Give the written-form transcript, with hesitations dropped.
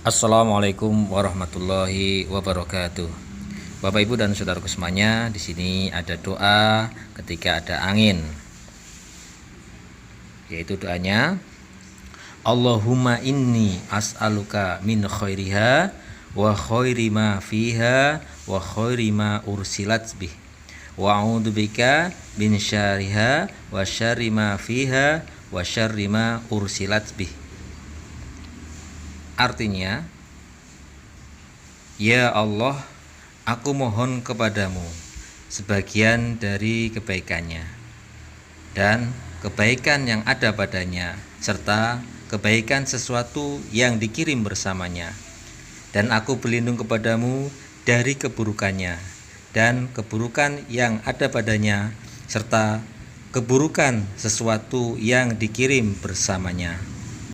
Assalamualaikum warahmatullahi wabarakatuh. Bapak Ibu dan saudaraku semuanya, di sini ada doa ketika ada angin. Yaitu doanya, Allahumma inni as'aluka min khairiha wa khairi ma fiha wa khairi ma ursilat bih. Wa a'udzubika min syarriha wa syarri ma fiha wa syarri ma ursilat bih. Artinya, ya Allah, aku mohon kepadamu sebagian dari kebaikannya dan kebaikan yang ada padanya, serta kebaikan sesuatu yang dikirim bersamanya. Dan aku berlindung kepadamu dari keburukannya dan keburukan yang ada padanya, serta keburukan sesuatu yang dikirim bersamanya.